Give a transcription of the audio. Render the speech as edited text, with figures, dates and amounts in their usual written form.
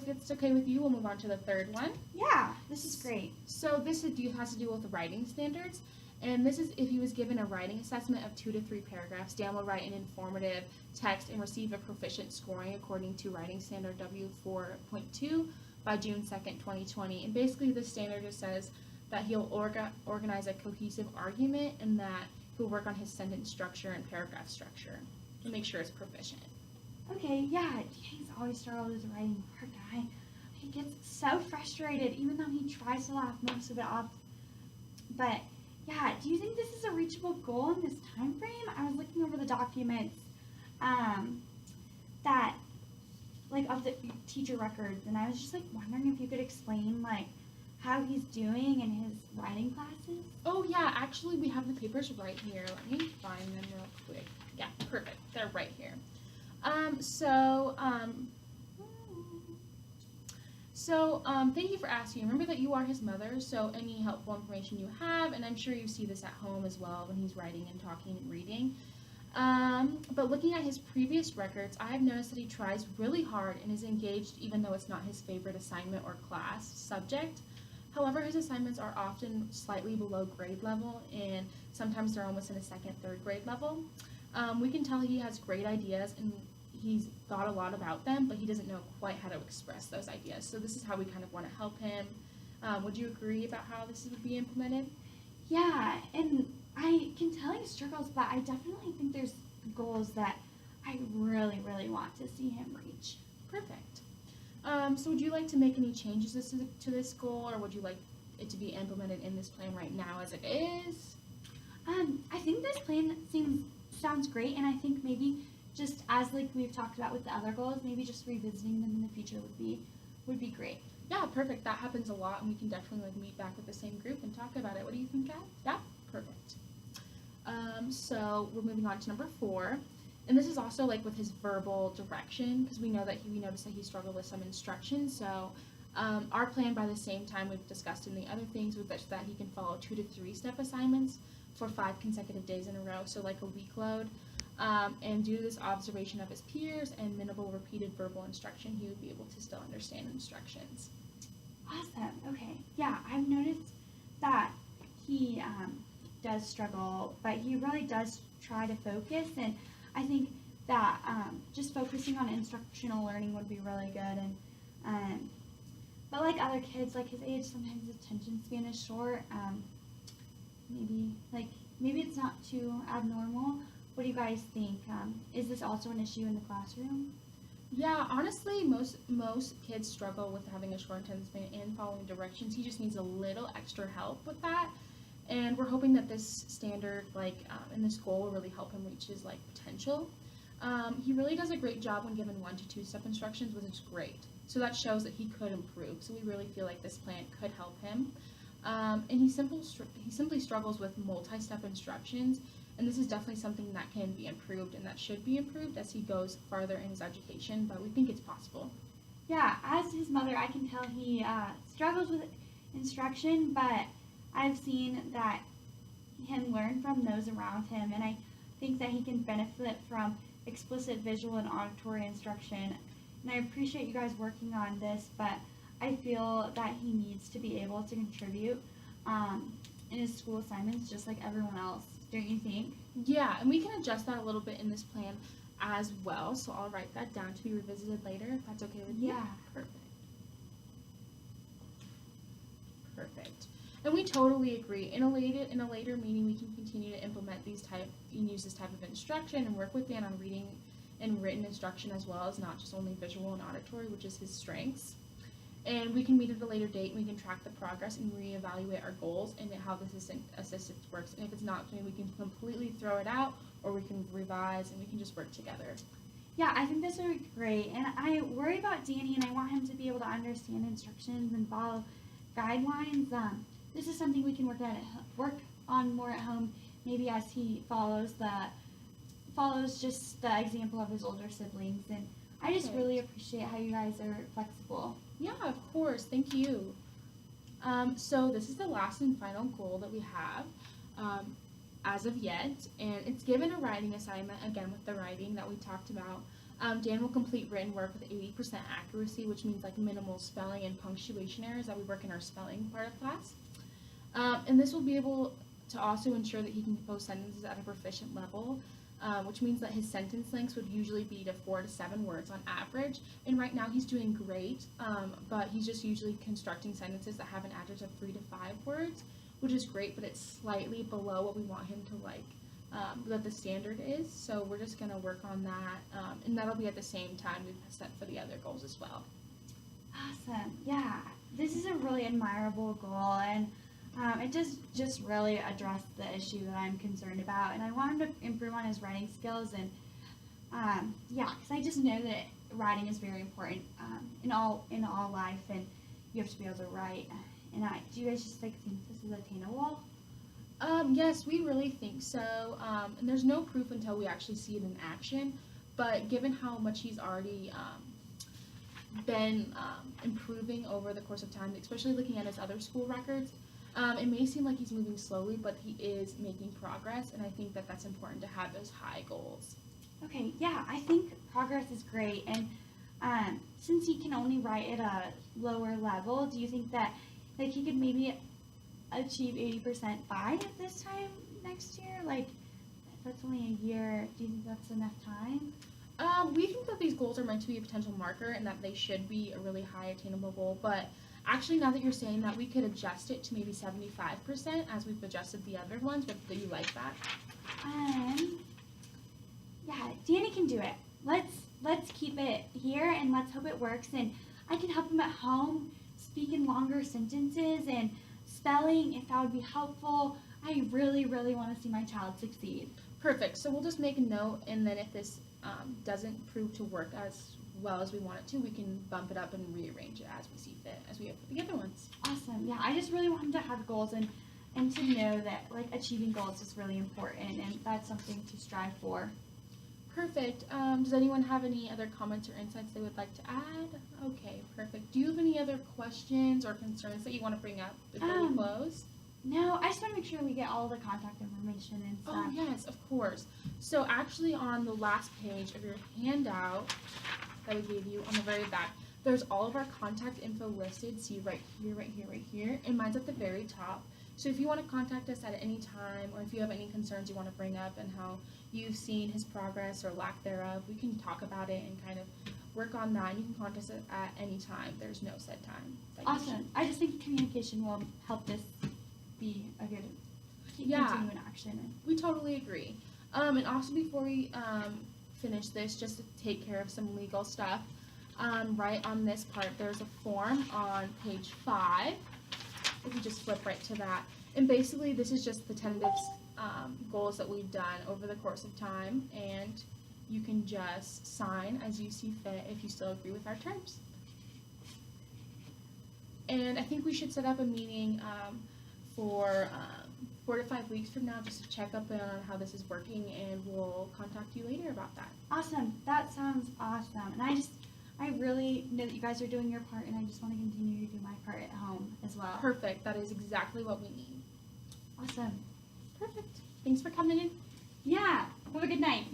if it's okay with you, we'll move on to the third one. Yeah, this is great. So this has to do with writing standards. And this is if he was given a writing assessment of 2 to 3 paragraphs, Dan will write an informative text and receive a proficient scoring according to writing standard W4.2 by June 2nd, 2020. And basically this standard just says that he'll organize a cohesive argument and that he'll work on his sentence structure and paragraph structure and make sure it's proficient. Okay, yeah, he's always struggled as a writing poor guy. He gets so frustrated even though he tries to laugh most of it off. But yeah, do you think this is a reachable goal in this time frame? I was looking over the documents that like of the teacher records, and I was just like wondering if you could explain like how he's doing in his writing classes. Oh yeah, actually we have the papers right here. Let me find them real quick. Yeah, perfect. They're right here. Thank you for asking. Remember that you are his mother, so any helpful information you have, and I'm sure you see this at home as well when he's writing and talking and reading. But looking at his previous records, I have noticed that he tries really hard and is engaged even though it's not his favorite assignment or class subject. However, his assignments are often slightly below grade level, and sometimes they're almost in a second, third grade level. We can tell he has great ideas and he's thought a lot about them, but he doesn't know quite how to express those ideas. So this is how we kind of want to help him. Would you agree about how this would be implemented? Yeah, and I can tell he struggles, but I definitely think there's goals that I really, really want to see him reach. Perfect. So would you like to make any changes to this goal, or would you like it to be implemented in this plan right now as it is? I think this plan sounds great, and I think maybe just as like we've talked about with the other goals, maybe just revisiting them in the future would be great. Yeah, perfect. That happens a lot, and we can definitely like meet back with the same group and talk about it. What do you think, guys? Yeah, perfect. So we're moving on to number 4, and this is also like with his verbal direction because we noticed that he struggled with some instruction. So our plan, by the same time we've discussed in the other things, was that he can follow 2 to 3 step assignments for 5 consecutive days in a row, so like a week load. And due to this observation of his peers and minimal repeated verbal instruction, he would be able to still understand instructions. Awesome. Okay. Yeah, I've noticed that he does struggle, but he really does try to focus, and I think that just focusing on instructional learning would be really good. And but like other kids, like his age, sometimes his attention span is short. Maybe it's not too abnormal. What do you guys think? Is this also an issue in the classroom? Yeah, honestly, most kids struggle with having a short attention span and following directions. He just needs a little extra help with that, and we're hoping that this standard, in this goal, will really help him reach his potential. He really does a great job when given 1 to 2 step instructions, which is great. So that shows that he could improve. So we really feel like this plan could help him. And he simply struggles with multi-step instructions. And this is definitely something that can be improved and that should be improved as he goes farther in his education, but we think it's possible. Yeah, as his mother, I can tell he struggles with instruction, but I've seen that him learn from those around him, and I think that he can benefit from explicit visual and auditory instruction. And I appreciate you guys working on this, but I feel that he needs to be able to contribute in his school assignments just like everyone else. Don't you think? Yeah, and we can adjust that a little bit in this plan as well. So I'll write that down to be revisited later, if that's okay with you. Yeah. Perfect. And we totally agree. In a later meeting, we can continue to implement use this type of instruction and work with Dan on reading and written instruction as well as not just only visual and auditory, which is his strengths. And we can meet at a later date and we can track the progress and reevaluate our goals and how the assistance works. And if it's not something, we can completely throw it out or we can revise and we can just work together. Yeah, I think this would be great. And I worry about Danny and I want him to be able to understand instructions and follow guidelines. This is something we can work on more at home, maybe as he follows just the example of his older siblings. And I just really appreciate how you guys are flexible. Yeah, of course. Thank you. So this is the last and final goal that we have as of yet, and it's given a writing assignment, again with the writing that we talked about. Dan will complete written work with 80% accuracy, which means like minimal spelling and punctuation errors that we work in our spelling part of class. And this will be able to also ensure that he can compose sentences at a proficient level, which means that his sentence lengths would usually be to 4 to 7 words on average. And right now he's doing great, but he's just usually constructing sentences that have an average of 3 to 5 words, which is great, but it's slightly below what we want him to that the standard is. So we're just going to work on that, and that'll be at the same time we've set for the other goals as well. Awesome. Yeah, this is a really admirable goal, and it does just really address the issue that I'm concerned about, and I want him to improve on his writing skills, and because I just know that writing is very important in all life, and you have to be able to write. And do you guys just think this is attainable? Yes, we really think so, and there's no proof until we actually see it in action, but given how much he's already been improving over the course of time, especially looking at his other school records, it may seem like he's moving slowly, but he is making progress, and I think that that's important to have those high goals. Okay, yeah, I think progress is great, and since he can only write at a lower level, do you think that he could maybe achieve 80% by this time next year? Like, if that's only a year, do you think that's enough time? We think that these goals are meant to be a potential marker and that they should be a really high attainable goal, but actually now that you're saying that, we could adjust it to maybe 75% as we've adjusted the other ones, but do you like that? Yeah, Danny can do it. Let's keep it here and let's hope it works, and I can help him at home speak in longer sentences and spelling if that would be helpful. I really, really want to see my child succeed. Perfect. So we'll just make a note, and then if this doesn't prove to work as well as we want it to, we can bump it up and rearrange it as we see fit, as we have for the other ones. Awesome. Yeah, I just really want him to have goals and to know that achieving goals is really important, and that's something to strive for. Perfect. Does anyone have any other comments or insights they would like to add? Okay, perfect. Do you have any other questions or concerns that you want to bring up before we close? No, I just want to make sure we get all the contact information and stuff. Oh, yes, of course. So actually on the last page of your handout that we gave you on the very back, there's all of our contact info listed. See right here, right here, right here, and mine's at the very top. So if you want to contact us at any time, or if you have any concerns you want to bring up and how you've seen his progress or lack thereof, we can talk about it and kind of work on that. You can contact us at any time. There's no set time. Awesome. I just think communication will help this be a good continuing action. We totally agree. And also before we finish this, just to take care of some legal stuff, right on this part, there's a form on page 5. If you just flip right to that. And basically this is just the tentative goals that we've done over the course of time, and you can just sign as you see fit if you still agree with our terms. And I think we should set up a meeting for 4 to 5 weeks from now just to check up on how this is working, and we'll contact you later about that. Awesome. That sounds awesome. And I really know that you guys are doing your part, and I just want to continue to do my part at home as well. Perfect. That is exactly what we need. Awesome. Perfect. Thanks for coming in. Yeah. Have a good night.